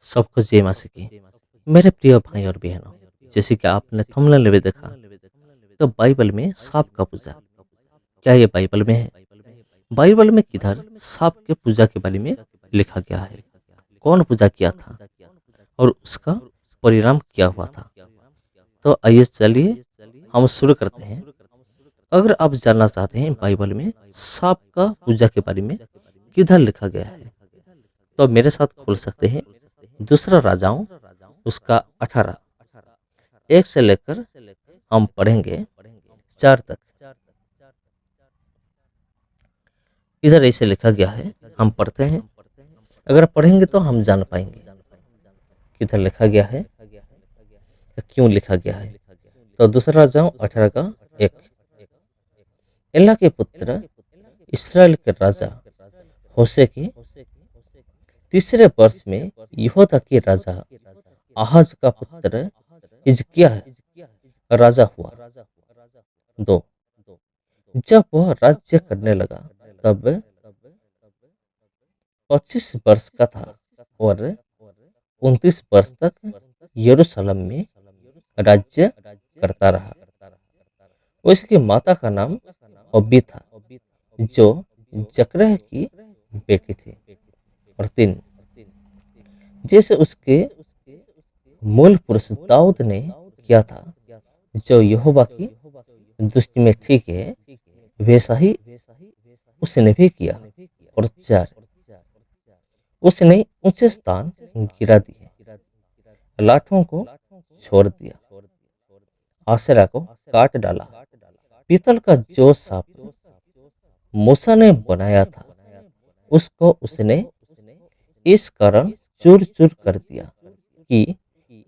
सबको जय मासी की। मेरे प्रिय भाई और बहनों, जैसे कि आपने थंबनेल में देखा, तो बाइबल में सांप का पूजा, क्या ये बाइबल में है? बाइबल में किधर सांप के पूजा के बारे में लिखा गया है? कौन पूजा किया था और उसका परिणाम क्या हुआ था? तो आइए चलिए हम शुरू करते हैं। अगर आप जानना चाहते हैं बाइबल में सांप का पूजा के बारे में किधर लिखा गया है, तो मेरे साथ खोल सकते हैं दूसरा राजाओं उसका 18 1 से लेकर हम पढ़ेंगे 4 तक। इधर ऐसे लिखा गया है, हम पढ़ते हैं। अगर पढ़ेंगे तो हम जान पाएंगे किधर लिखा गया है या क्यों लिखा गया है। तो दूसरा राजाओं 18 का 1। एला के पुत्र इसराइल के राजा होशे के तीसरे वर्ष में यहूदा के राजा आहाज का पुत्र हिजकिय्याह राजा हुआ। 2। जब वह राज्य करने लगा तब 25 वर्ष का था और 29 वर्ष तक यरूशलेम में राज्य करता रहा। उसकी माता का नाम अब्बी था, जो जकरह की बेटी थी। और 3। जैसे उसके मूल पुरुष दाऊद ने किया था, जो यहोवा की दृष्टि में ठीक है, वैसा ही उसने भी किया। और 4। उसने ऊंचे स्थान गिरा दिए, लाठों को छोड़ दिया, आशेरा को काट डाला। पीतल का जो सांप मूसा ने बनाया था, उसको उसने इस कारण चूर चूर कर दिया कि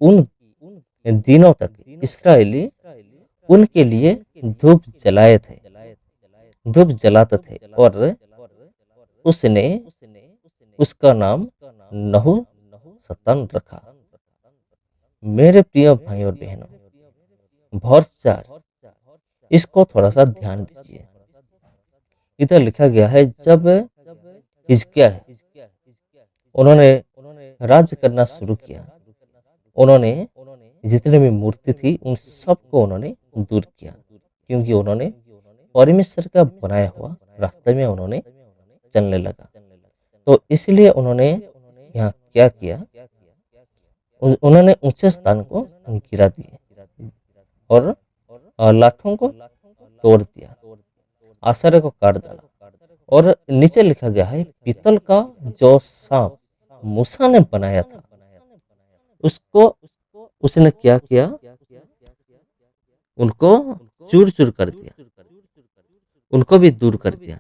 उन दिनों तक इस्राएली उनके लिए धूप जलाते थे और उसने उसका नाम नहु सतन रखा। मेरे प्रिय भाई और बहनों, वर्ष 4, इसको थोड़ा सा ध्यान दीजिए। इधर लिखा गया है, जब हिजकिय्याह उन्होंने राज्य करना शुरू किया, उन्होंने जितने भी मूर्ति थी उन सबको उन्होंने दूर किया, क्योंकि उन्होंने परमेश्वर का बनाया हुआ रास्ते में उन्होंने चलने लगा। तो इसलिए उन्होंने यहाँ क्या किया, उन्होंने ऊंचे स्थान को गिरा दिए और लाठों को तोड़ दिया, आश्चर्य को काट डाला। और नीचे लिखा गया है, पीतल का जो सांप मूसा ने बनाया था, उसको उसने क्या किया, उनको चूर चूर कर दिया, उनको भी दूर कर दिया।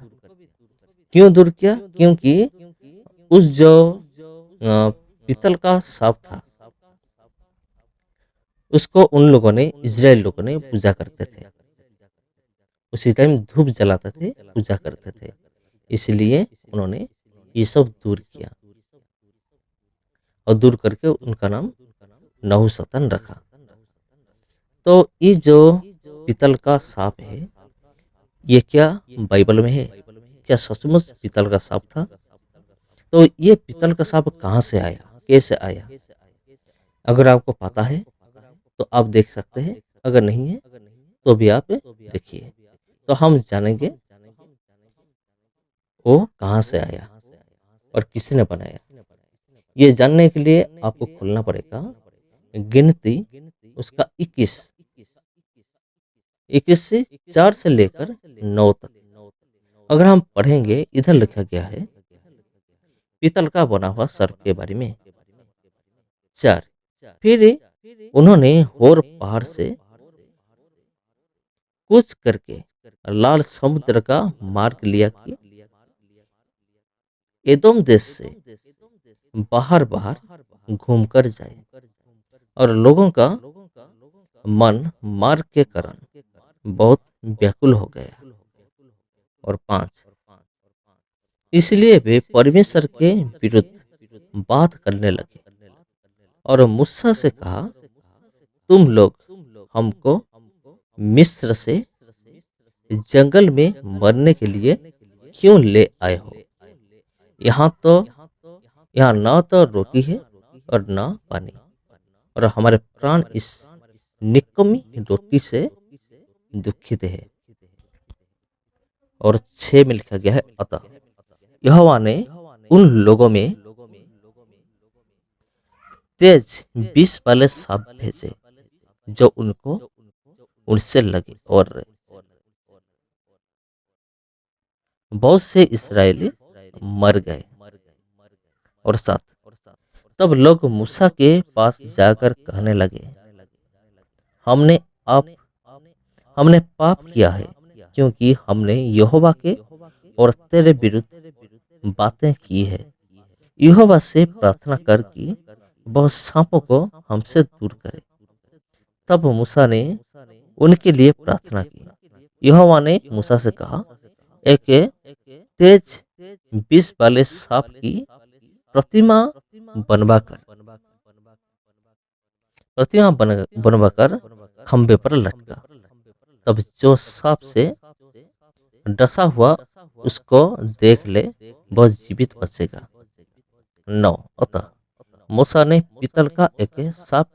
क्यों दूर किया? क्योंकि उस जो पीतल का सांप था, उसको उन लोगों ने, इजराइल लोगों ने पूजा करते थे। उसी टाइम धूप जलाते थे, पूजा करते थे, इसलिए उन्होंने ये सब दूर किया और दूर करके उनका नाम नहुशतन रखा। तो ये जो पीतल का सांप है, ये क्या बाइबल में है? क्या सचमुच पीतल का सांप था? तो ये पीतल का सांप कहाँ से आया, कैसे आया? अगर आपको पता है तो आप देख सकते हैं, अगर नहीं है तो भी आप देखिए, तो हम जानेंगे वो कहाँ से आया और किसने बनाया। ये जानने के लिए आपको खोलना पड़ेगा गिनती उसका 21 से 4 से लेकर 9 तक। अगर हम पढ़ेंगे, इधर लिखा गया है पीतल का बना हुआ सर्प के बारे में। 4। फिर उन्होंने होर पहाड़ से कूच करके लाल समुद्र का मार्ग लिया कि एदोम देश से बाहर बाहर घूमकर जाए, और लोगों का मन मार्ग के कारण बहुत व्याकुल हो गया। और 5। इसलिए वे परमेश्वर के विरुद्ध बात करने लगे और मूसा से कहा, तुम लोग हमको मिस्र से जंगल में मरने के लिए क्यों ले आए हो? यहाँ न तो रोटी है और न पानी, और हमारे प्राण इस निकम्मी रोटी से दुखित है। और 6 में लिखा गया है, अतः यहोवा ने उन लोगों में तेज विष वाले सांप भेजे जो उनको उनसे लगे, और बहुत से इसराइली मर गए। और 7, तब लोग मूसा के पास जाकर कहने लगे, हमने आप हमने पाप किया है, क्योंकि हमने यहोवा के और तेरे विरुद्ध बातें की है। यहोवा से प्रार्थना कर कि वह सांपों को हमसे दूर करे। तब मूसा ने उनके लिए प्रार्थना की। यहोवा ने मूसा से कहा, एक तेज विष वाले सांप की प्रतिमा बनवाकर बनवाकर खंबे पर लटका। तब जो सांप से डसा हुआ उसको देख ले वह जीवित बचेगा। 9, अतः मूसा ने पीतल का एक सांप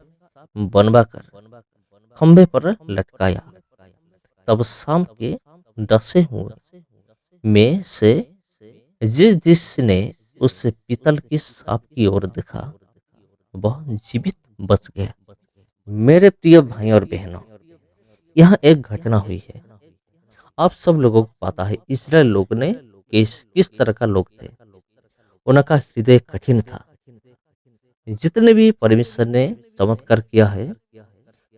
बनवाकर खंबे पर लटकाया। तब सांप के डसे हुए में से जिसने उस पीतल की सांप की ओर देखा वह जीवित बच गया। मेरे प्रिय भाई और बहनों, यह एक घटना हुई है। आप सब लोगों को पता है इस्राएल लोग ने किस तरह का लोग थे। उनका हृदय कठिन था। जितने भी परमेश्वर ने चमत्कार किया है,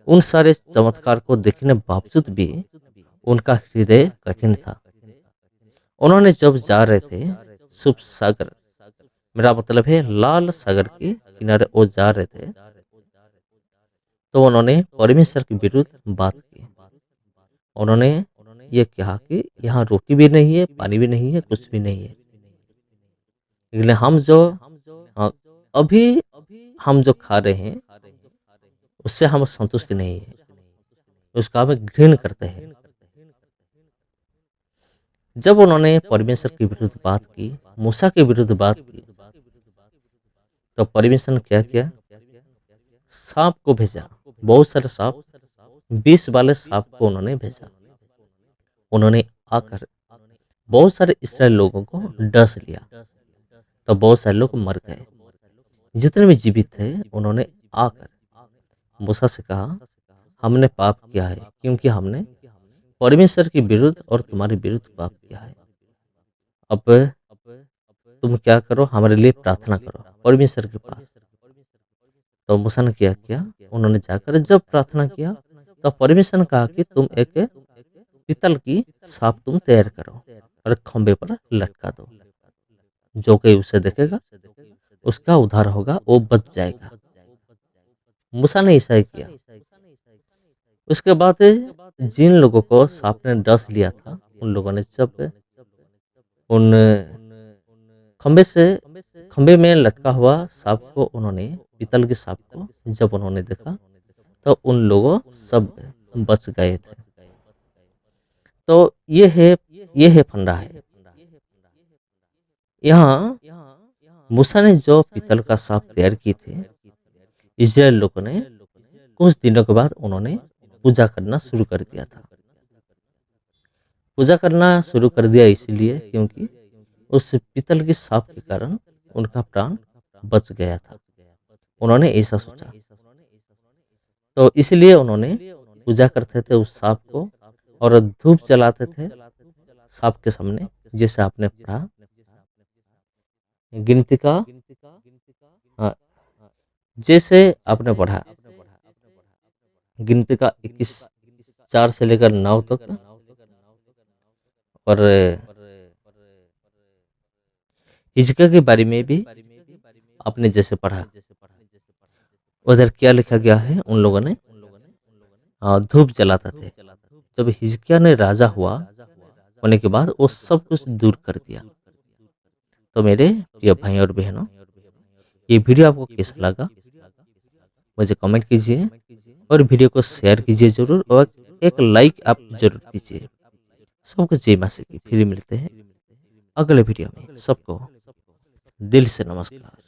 उन सारे चमत्कार को देखने बावजूद भी उनका हृदय कठिन था। उन्होंने जब जा रहे थे शुभ सागर, मेरा मतलब है लाल सागर के किनारे वो जा रहे थे, तो उन्होंने परमेश्वर के विरुद्ध बात की। उन्होंने ये कहा कि यहाँ रोटी भी नहीं है, पानी भी नहीं है, कुछ भी नहीं है, लेकिन अभी हम जो खा रहे हैं उससे हम संतुष्ट नहीं है, उसका हम घृण करते हैं। जब उन्होंने परमेश्वर के विरुद्ध बात की, मूसा के विरुद्ध बात की, तो परमेश्वर ने क्या किया? सांप को भेजा। बहुत सारे सांप, 20 वाले सांप को उन्होंने भेजा। उन्होंने आकर बहुत सारे इस्राएल लोगों को डस लिया, तो बहुत सारे लोग मर गए। जितने भी जीवित थे उन्होंने आकर मूसा से कहा, हमने पाप किया है, क्योंकि हमने परमेश्वर के विरुद्ध और तुम्हारे विरुद्ध पाप किया है। अब तुम क्या करो, हमारे लिए प्रार्थना करो परमेश्वर के पास। तो मूसा ने क्या किया? उन्होंने जाकर जब प्रार्थना किया तो परमेश्वर ने कहा कि तुम एक पीतल की सांप तुम तैयार करो और खंबे पर लटका दो। जो कोई उसे देखेगा उसका उद्धार होगा, वो बच जाएगा। मूसा ने ऐसा ही किया। उसके बाद जिन लोगों को सांप ने डस लिया था, उन लोगों ने जब उन खंबे में लटका हुआ सांप को, उन्होंने पीतल के सांप को जब उन्होंने देखा तो उन लोगों सब बच गए थे। तो ये है फंडा है। यहाँ मूसा ने जो पीतल का सांप तैयार की थी, इस्राएल लोगों ने कुछ दिनों के बाद उन्होंने पूजा करना शुरू कर दिया था। पूजा करना शुरू कर दिया इसलिए क्योंकि उस पीतल के सांप के कारण उनका प्राण बच गया था। उन्होंने ऐसा सोचा, तो इसलिए उन्होंने पूजा करते थे उस सांप को और धूप जलाते थे सांप के सामने। जैसे आपने पढ़ा गिनती का, हाँ, जैसे आपने पढ़ा गिनती का 21:4 से लेकर 9 तक, और हिजकिय्याह के बारे में भी आपने जैसे पढ़ा, उधर क्या लिखा गया है? उन लोगों ने धूप जलाते थे। जब हिजकिय्याह ने राजा हुआ होने के बाद वो सब कुछ दूर कर दिया। तो मेरे प्रिय भाई और बहनों, ये वीडियो आपको कैसा लगा मुझे कमेंट कीजिए और वीडियो को शेयर कीजिए जरूर, और एक लाइक आप जरूर कीजिए। सबको जय मां की। फिर मिलते हैं अगले वीडियो में। सबको दिल से नमस्कार।